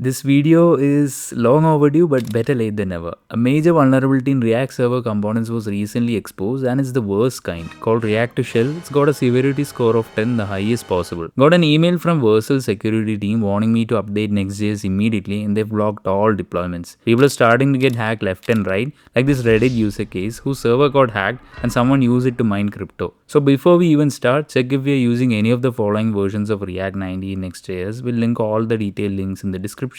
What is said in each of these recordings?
This video is long overdue but better late than never. A major vulnerability in React server components was recently exposed and it's the worst kind, called React2Shell. It's got a severity score of 10, the highest possible. Got an email from Vercel security team warning me to update Next.js immediately and they've blocked all deployments. People are starting to get hacked left and right, like this Reddit user case whose server got hacked and someone used it to mine crypto. So before we even start, check if we are using any of the following versions of React 19 Next.js. We'll link all the detailed links in the description.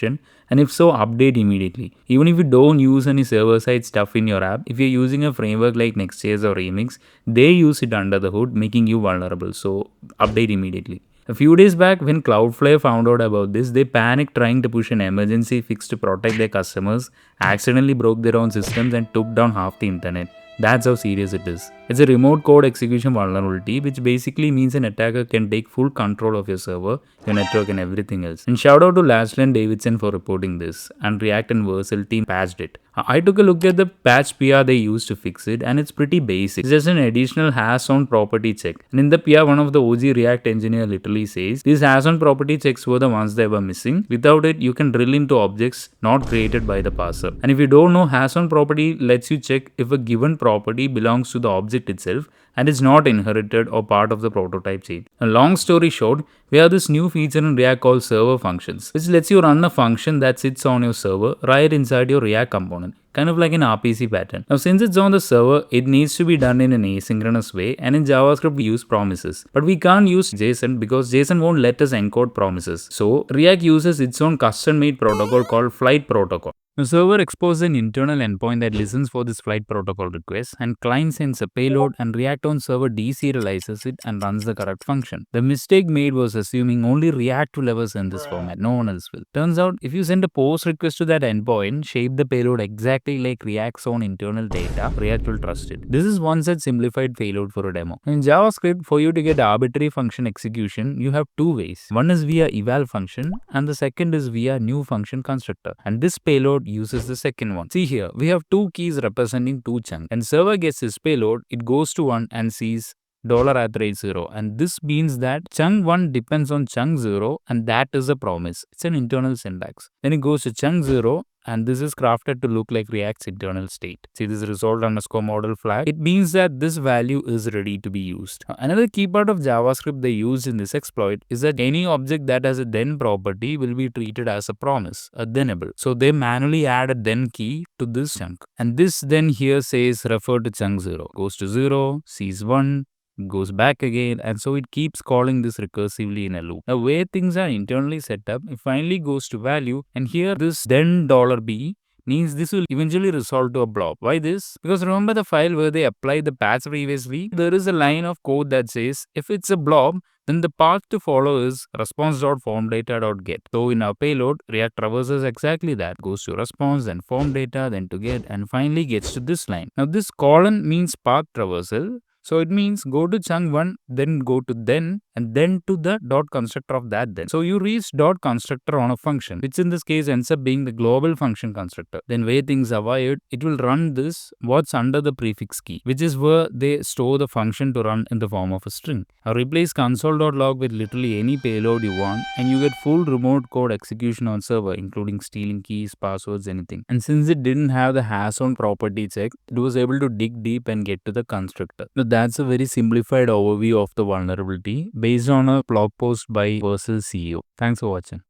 And if so, update immediately. Even if you don't use any server-side stuff in your app, if you're using a framework like Next.js or Remix, they use it under the hood, making you vulnerable. So update immediately. A few days back, when Cloudflare found out about this, they panicked trying to push an emergency fix to protect their customers, accidentally broke their own systems and took down half the internet. That's how serious it is. It's a remote code execution vulnerability, which basically means an attacker can take full control of your server, your network and everything else. And shout out to Lashley and Davidson for reporting this, and React and Vercel team patched it. I took a look at the patch PR they used to fix it and it's pretty basic. It's just an additional hasOwnProperty check. And in the PR, one of the OG React engineer literally says, these hasOwnProperty checks were the ones they were missing. Without it, you can drill into objects not created by the parser. And if you don't know, hasOwnProperty lets you check if a given property belongs to the object itself and is not inherited or part of the prototype chain. A long story short, we have this new feature in React called server functions, which lets you run a function that sits on your server right inside your React component, kind of like an RPC pattern. Now, since it's on the server, it needs to be done in an asynchronous way, and in JavaScript we use promises. But we can't use JSON because JSON won't let us encode promises. So React uses its own custom-made protocol called Flight Protocol. The server exposes an internal endpoint that listens for this flight protocol request, and client sends a payload and React on server deserializes it and runs the correct function. The mistake made was assuming only React will ever send this format, no one else will. Turns out, if you send a post request to that endpoint, shape the payload exactly like React's own internal data, React will trust it. This is one such simplified payload for a demo. In JavaScript, for you to get arbitrary function execution, you have two ways. One is via eval function and the second is via new function constructor. And this payload uses the second one. See here, we have two keys representing two chunks. And server gets this payload, it goes to 1 and sees $0 and this means that chunk 1 depends on chunk 0 and that is a promise. It's an internal syntax. Then it goes to chunk 0 and this is crafted to look like React's internal state. See this result_model flag. It means that this value is ready to be used. Another key part of JavaScript they used in this exploit is that any object that has a then property will be treated as a promise, a thenable. So they manually add a then key to this chunk. And this then here says refer to chunk 0. Goes to 0, sees 1, goes back again, and so it keeps calling this recursively in a loop. The way things are internally set up, it finally goes to value, and here this then $b means this will eventually resolve to a blob. Why this? Because remember the file where they applied the patch previously? There is a line of code that says if it's a blob, then the path to follow is response.formData.get. So in our payload, React traverses exactly that. Goes to response, then form data, then to get, and finally gets to this line. Now this colon means path traversal. So it means go to chunk 1, then go to then, and then to the dot constructor of that then. So you reach dot constructor on a function, which in this case ends up being the global function constructor. Then where things are wired, it will run this what's under the prefix key, which is where they store the function to run in the form of a string. Now replace console.log with literally any payload you want, and you get full remote code execution on server, including stealing keys, passwords, anything. And since it didn't have the hasOwnProperty check, it was able to dig deep and get to the constructor. Now, that's a very simplified overview of the vulnerability based on a blog post by Vercel CEO. Thanks for watching.